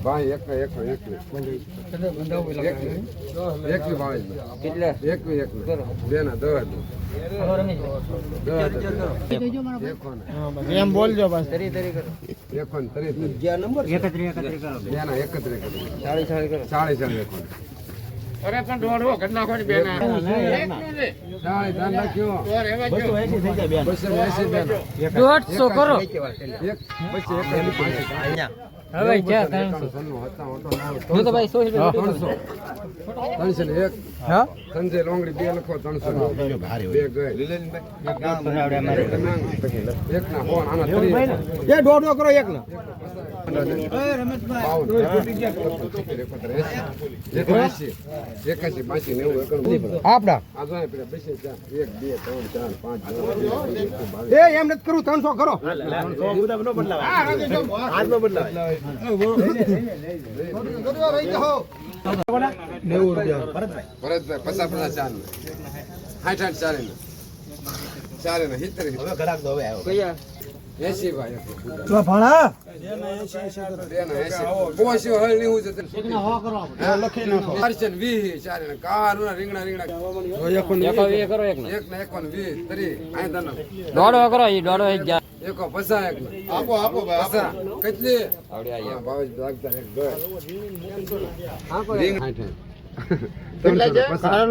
ભાઈ એક એક બે ના એમ બોલજો અરે પણ દોડવો ઘટના કોઈ બેન કરો હવે ક્યાં સંજય લોંગડી બે લખો 300 બે ગઈ એક ના ફોન આના 1.5 કરો એક ના આપડા એમ નથી કરું 300 કરો ભરતભાઈ 50 ચાર 60 ચાલે ને 70 80 ભાઈ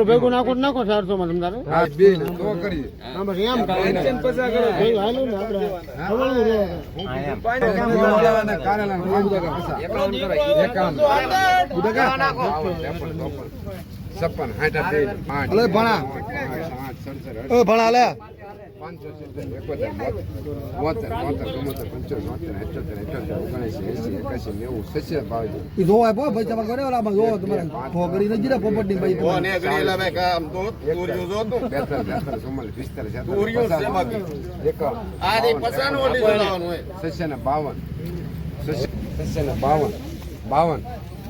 ભેગું નાખો 400 માં તમારે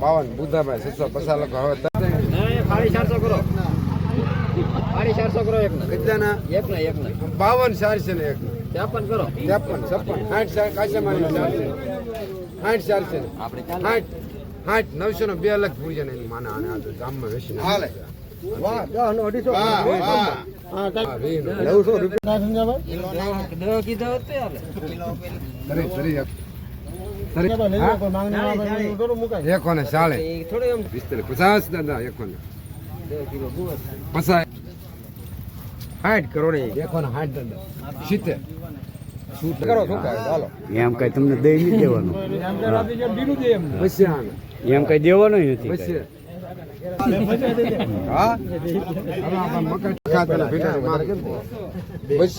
બાવન બુધાભાઈ 750 લખો હવે 450 કરો 450 કરો એક ના કેટલાના એક ના 52 400 ને એક 53 કરો 53 56 60 કાશે મારી 60 400 આપણે 60 900 નો 2 લાખ પૂરી જાય ને માના આને આ તો ગામમાં વેચી હાલે વાહ 250 હા 900 રૂપિયા સંજાભાઈ દો કીધો હતો હાલે એકોને ચાલે થોડું એમ 50 દાદા એકોને 50 60 કરોડ એકોને 60 દાદા 70 કરો શું કહે ચાલો એમ કઈ તમને દઈ નહીં દેવાનું એમ કઈ દેવાનું નથી હા મકર ખાતા ભેટા મારે કેમ બસ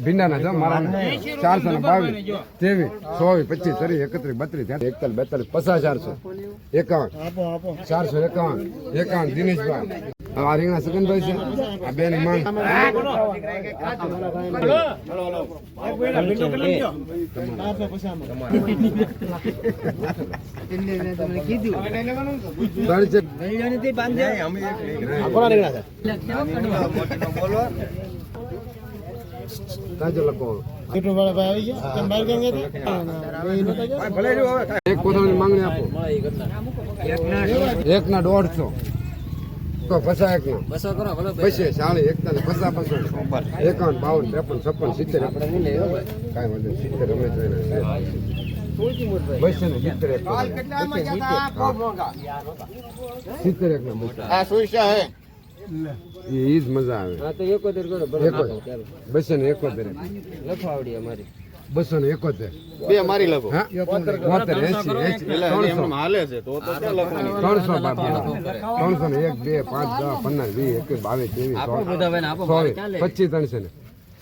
ભીંડા 422 23 24 25 30 31 32 41 42 51 દિનેશભાઈ આ રીંગણા સગનભાઈ છે આ બે ની માંગ માંગણી આપો એક ના 150 તો 50 એક ના 200 40 41 51 52 53 56 70 કાંઈ વાંધો 70 રમે તો ઈ જ મજા આવે હા તો 71 કરો બરાબર 271 લખાવડી અમારી 271 બે મારી લખો હા 73 હાલે છે તો 300 301 2 5 10 15 20 21 22 23 25 300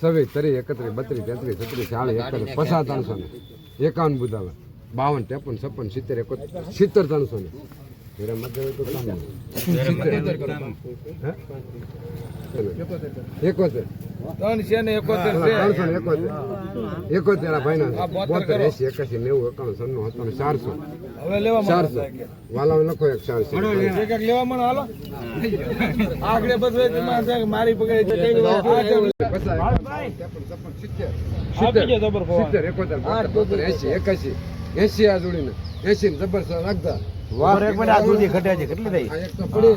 26 30 31 32 33 34 40 41 50 300 51 બુધાવે 52 53 56 70 71 70 300 ને જરા મત દેવે તો કામ નહીં. હે? ચલો. 71. 71 આ ભાઈના 72 80 81 90 91 97 400 400 વાલાઓ લખો એક 400 80 આ જોડીને 80 ને જબરદસ્ત રાખતા વાહ એક મિનિટ આ દૂધી ઘટ્યા છે કેટલી થઈ આ એક તો પડી